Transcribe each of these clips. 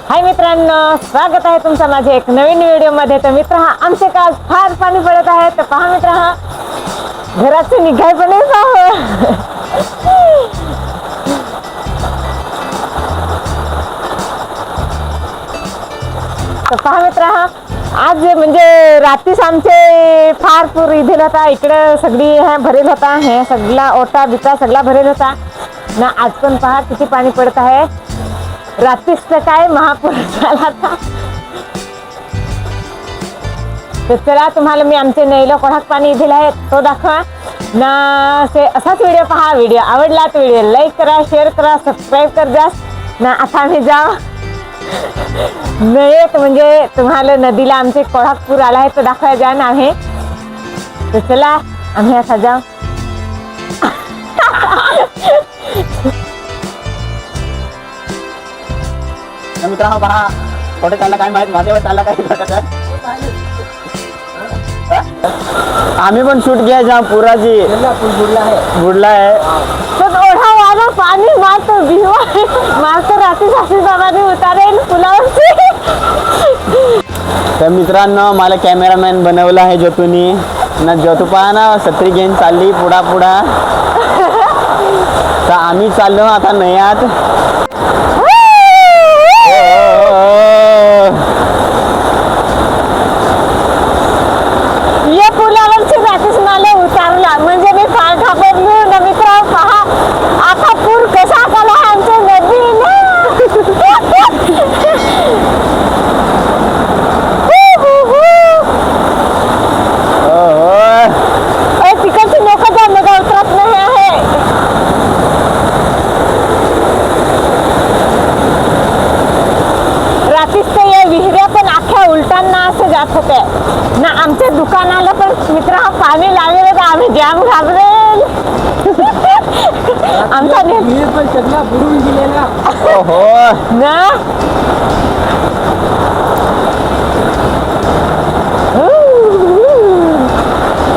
हाय मित्रांनो, स्वागत आहे तुमचं माझ्या एक नवीन व्हिडिओ मध्ये। तर मित्र आमचे काल फार पाणी पडत आहे। तर पहा मित्र, घराचं निघाय पण नाही पाहू। तर पहा मित्र, आज म्हणजे रात्रीच आमचे फार पूर इधेल होता। इकडे सगळी भरेल होता, हे सगळा ओटा बिटा सगळा भरेल होता ना। आज पण पहा किती पाणी पडत आहे। रात्रीच काय महापूर झाला था। तर चला तुम्हाला मी आमचे नैला कोणाक पाणी दिले आहे तो दाखवा ना। से असाच व्हिडिओ पहा। व्हिडिओ आवडला तर व्हिडिओ लाईक करा, शेअर करा, सबस्क्राईब कर द्या ना। आता आम्ही जाऊ नाही म्हणजे तुम्हाला नदीला आमचे कोणाक पूर आला आहे तो दाखवायला जा ना आहे। तर चला आम्ही आता जाऊ। मित्रांनो पहा, कुठे चालला काय माहित, माझ्यावर चालला काय घटक आहे। आम्ही पण शूट घ्यायचा पुराची बुडला आहे। तर ओढा वाला पाणी मारतो भिवा मारतो रात्री सासू बाबाने उतारेल पुलावरची। तर मित्रांनो मला कॅमेरामॅन बनवला आहे ज्योतूनी ना। ज्योतू पहा ना छत्री घेऊन चालली पुढा पुढा। तर आम्ही चाललो आता नयात। या पुलावरची रात्रीच मला उतारला म्हणजे मी फार घाबरलो ना मित्र। पहा आता पूर कसा आला आमच्या नदीला। तिकडची लोक तर मग उतरत नाही आहे। रात्रीच तर या विहिऱ्या पण अख्ख्या उलटांना असं जात होते ना। आमच्या दुकानाला पण मित्र पाणी लागेल तर आम्ही जाम घाबरेल। आमचा पण सगळा बुडून गेलेला ना।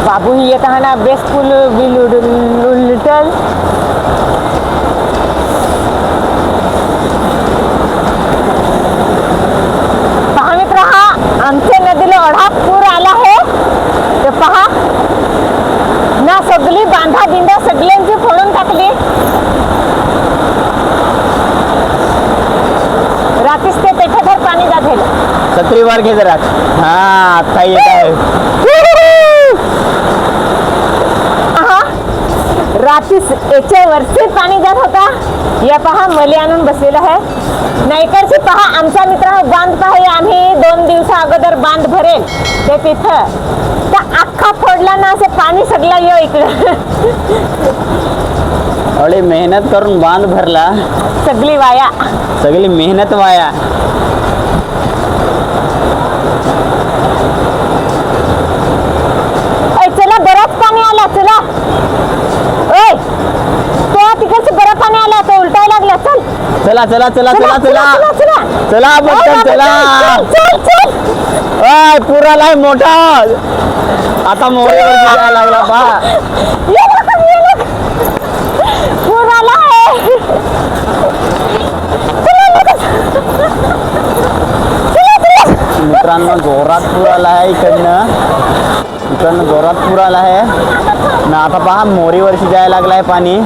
बाबू ही येत ना बेस्ट पूल बिल उलटल। पहा मित्र, आमच्या नदीला ओढा पूर आला आहे। तर पहा ना सगळी बांधा बिंधा सगळ्यांची फोडून टाकली। रात्रीच ते पेठाभर पाणी जाते। छत्री वर घे जरा। हा आता येत आहे। रात्रीच याच्या वरती पाणी जात होता। या पहा मली आणून बसलेला आहे। नाईकडची पहा आमचा मित्र बांध पहा, आम्ही 2 दिवसा अगोदर बांध भरेल ते तिथं तर अख्खा फोडला ना। असं पाणी सगळं येऊ इकडं। एवढी मेहनत करून बांध भरला, सगळी वाया, सगळी मेहनत वाया। चला बरंच पाणी आला। चला ओय तो तिकडचं बरं पाणी आला तो उलटायला लागला। चल चला चला चला चला चला चला चला पटकन चला। ओय पूर आलाय मोठा। आता मोरीवर जायला लागला पहा। पूर आला आहे। मित्रांनो जोरात पूर आला आहे इकडनं जोरात पूर आला आहे ना। आता पहा मोरीवरशी जायला लागलाय पाणी।